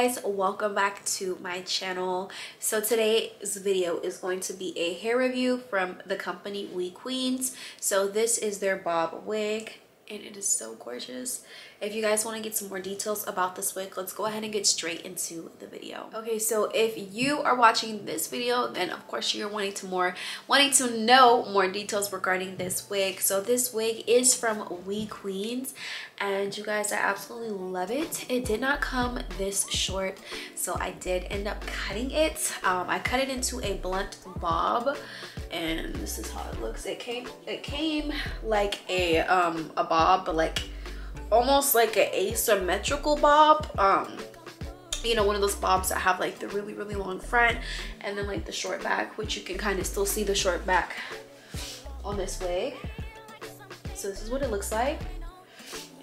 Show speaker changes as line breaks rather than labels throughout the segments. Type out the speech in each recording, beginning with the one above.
guys, welcome back to my channel. So today's video is going to be a hair review from the company We Queens. So this is their bob wig and it is so gorgeous. If you guys want to get some more details about this wig, let's go ahead and get straight into the video. Okay, so if you are watching this video, then of course you're wanting to know more details regarding this wig. So this wig is from We Queens and you guys, I absolutely love it. It did not come this short, so I did end up cutting it. I cut it into a blunt bob and this is how it looks. It came like a bob, but like almost like an asymmetrical bob. You know, one of those bobs that have like the really long front and then like the short back, which you can kind of still see the short back on this wig. So this is what it looks like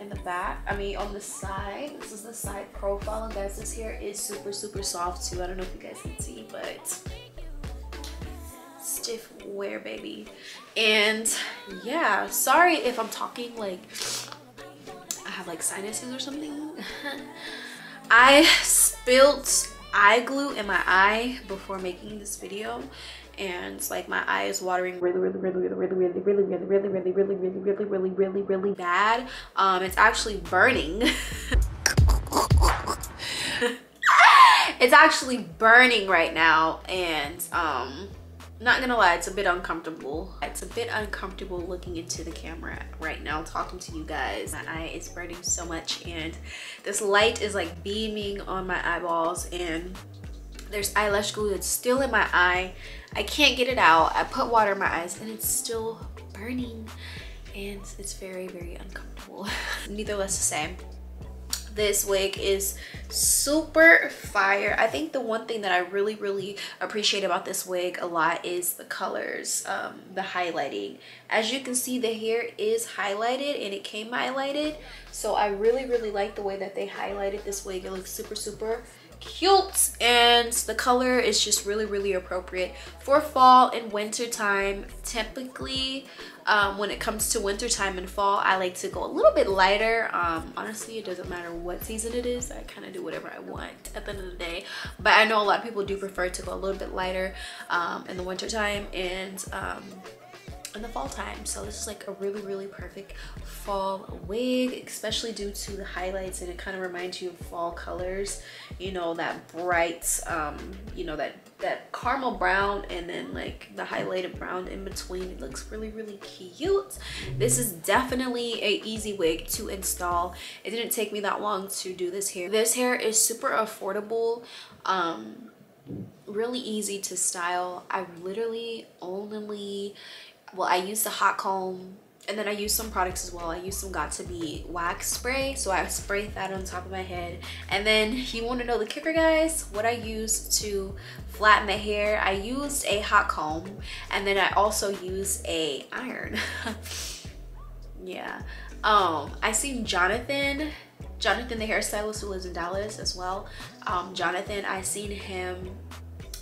in the back. I mean on the side, this is the side profile. And guys, this hair is super soft too. I don't know if you guys can see, but stiff wear, baby. And yeah, sorry if I'm talking like I have like sinuses or something. I spilled eye glue in my eye before making this video and like my eye is watering really bad. It's actually burning. It's actually burning right now and not gonna lie, it's a bit uncomfortable. It's a bit uncomfortable looking into the camera right now, talking to you guys. My eye is burning so much and this light is like beaming on my eyeballs and there's eyelash glue that's still in my eye. I can't get it out. I put water in my eyes and it's still burning and it's very uncomfortable. Needless to say, this wig is super fire. I think the one thing that I really appreciate about this wig a lot is the colors, the highlighting. As you can see, the hair is highlighted and it came highlighted, so I really like the way that they highlighted this wig. It looks super cute and the color is just really appropriate for fall and winter time. Typically when it comes to winter time and fall, I like to go a little bit lighter. Honestly, it doesn't matter what season it is. I kind of do whatever I want at the end of the day, but I know a lot of people do prefer to go a little bit lighter in the winter time and in the fall time. So this is like a really perfect fall wig, especially due to the highlights, and it kind of reminds you of fall colors, you know, that bright you know, that caramel brown and then like the highlighted brown in between. It looks really cute. This is definitely a easy wig to install. It didn't take me that long to do this hair. This hair is super affordable, really easy to style. I literally only, well, I used a hot comb and then I used some products as well. I used some Got2b wax spray, so I sprayed that on top of my head. And then you want to know the kicker, guys, what I used to flatten the hair? I used a hot comb and then I also used a iron. Yeah. I seen Jonathan the hairstylist who lives in Dallas as well. Jonathan, I seen him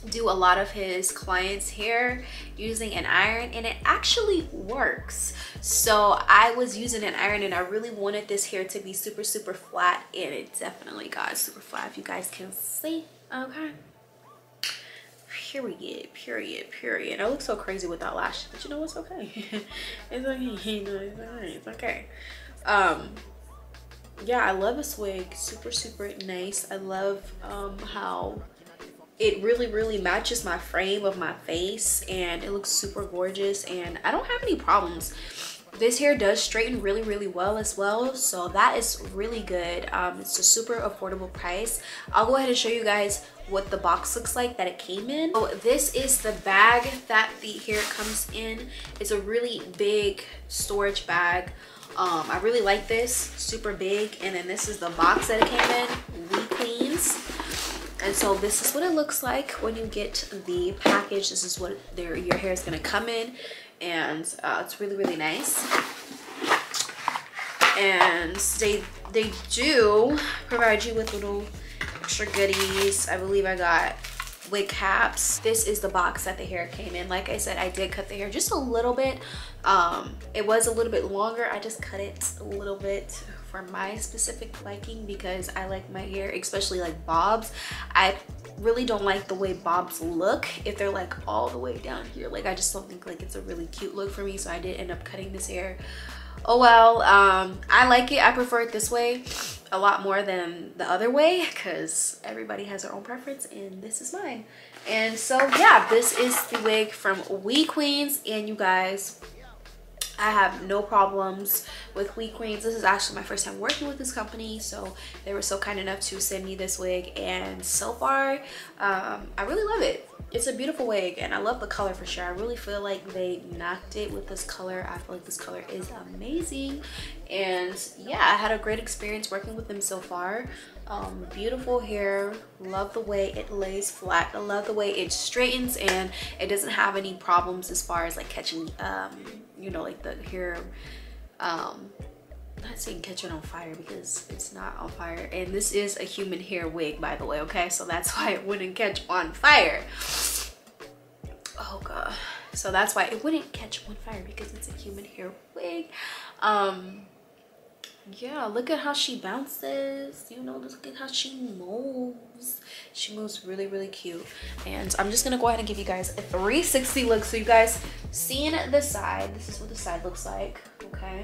do a lot of his clients' hair using an iron and it actually works. So I was using an iron and I really wanted this hair to be super flat and it definitely got super flat, if you guys can see. Okay, period. I look so crazy without lashes, but you know what's okay. It's okay. You know, it's okay. Yeah, I love this wig. Super nice. I love how it really matches my frame of my face and it looks super gorgeous and I don't have any problems. This hair does straighten really well as well, so that is really good. It's a super affordable price. I'll go ahead and show you guys what the box looks like that it came in. So this is the bag that the hair comes in. It's a really big storage bag. I really like this, super big. And then this is the box that it came in, We Queens. And so this is what it looks like when you get the package. This is what your hair is going to come in, and it's really nice. And they do provide you with little extra goodies. I believe I got wig caps. This is the box that the hair came in. Like I said, I did cut the hair just a little bit. It was a little bit longer. I just cut it a little bit for my specific liking, because I like my hair, especially like bobs. I really don't like the way bobs look if they're like all the way down here. Like I just don't think like it's a really cute look for me, so I did end up cutting this hair. Oh well, I like it. I prefer it this way a lot more than the other way, because everybody has their own preference and this is mine. And so yeah, this is the wig from WeQueens, and you guys, I have no problems with WeQueens. This is actually my first time working with this company, so they were so kind enough to send me this wig, and so far I really love it. It's a beautiful wig and I love the color for sure. I really feel like they knocked it with this color. I feel like this color is amazing, and yeah, I had a great experience working with them so far. Beautiful hair, love the way it lays flat, I love the way it straightens, and it doesn't have any problems as far as like catching you know, like the hair, not saying catch it on fire because it's not on fire, and this is a human hair wig, by the way, okay? So that's why it wouldn't catch on fire. Oh god, so that's why it wouldn't catch on fire, because it's a human hair wig. Yeah, look at how she bounces, you know, look at how she moves. She moves really, really cute. And I'm just gonna go ahead and give you guys a 360 look, so you guys seeing the side. This is what the side looks like, okay?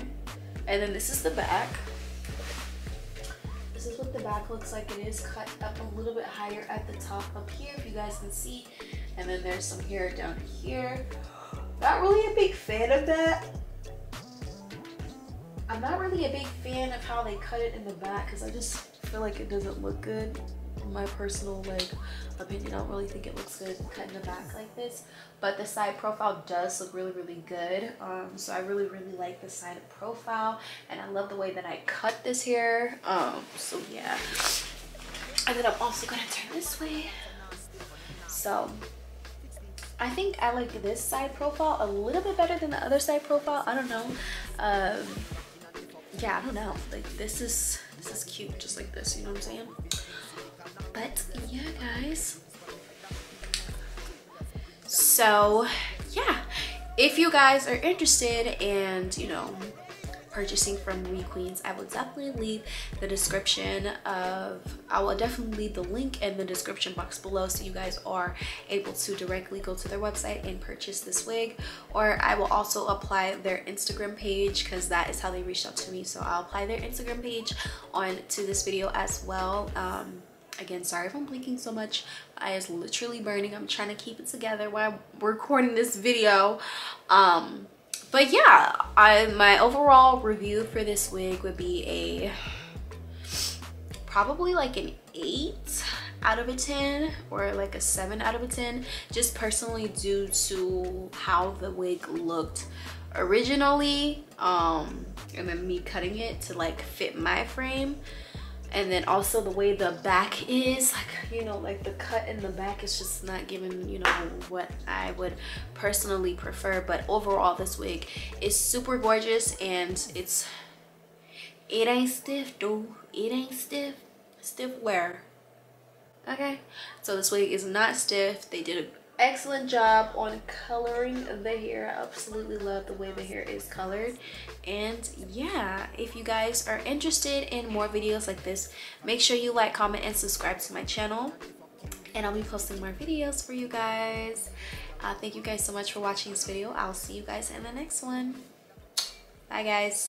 And then this is the back. This is what the back looks like. It is cut up a little bit higher at the top up here, if you guys can see. And then there's some hair down here. Not really a big fan of that. I'm not really a big fan of how they cut it in the back, because I just feel like it doesn't look good. In my personal like opinion, I don't really think it looks good cut in the back like this. But the side profile does look really, really good. So I really, really like the side profile, and I love the way that I cut this hair. So yeah. And then I'm also gonna turn this way. So I think I like this side profile a little bit better than the other side profile. I don't know. Yeah, I don't know, like this is cute just like this, you know what I'm saying? But yeah guys, so yeah, if you guys are interested and you know purchasing from WeQueens, I will definitely leave the description of, I will definitely leave the link in the description box below, so you guys are able to directly go to their website and purchase this wig. Or I will also apply their Instagram page, because that is how they reached out to me, so I'll apply their Instagram page on to this video as well. Again, sorry if I'm blinking so much. My eye is literally burning. I'm trying to keep it together while I'm recording this video. But yeah, my overall review for this wig would be a probably like an 8 out of a 10 or like a 7 out of a 10, just personally due to how the wig looked originally, and then me cutting it to like fit my frame. And then also the way the back is, like, you know, like the cut in the back is just not giving, you know, what I would personally prefer. But overall, this wig is super gorgeous, and it ain't stiff though. It ain't stiff. Stiff where? Okay, so this wig is not stiff. They did an excellent job on coloring the hair. I absolutely love the way the hair is colored. And yeah, if you guys are interested in more videos like this, make sure you like, comment, and subscribe to my channel, and I'll be posting more videos for you guys. Thank you guys so much for watching this video. I'll see you guys in the next one. Bye guys.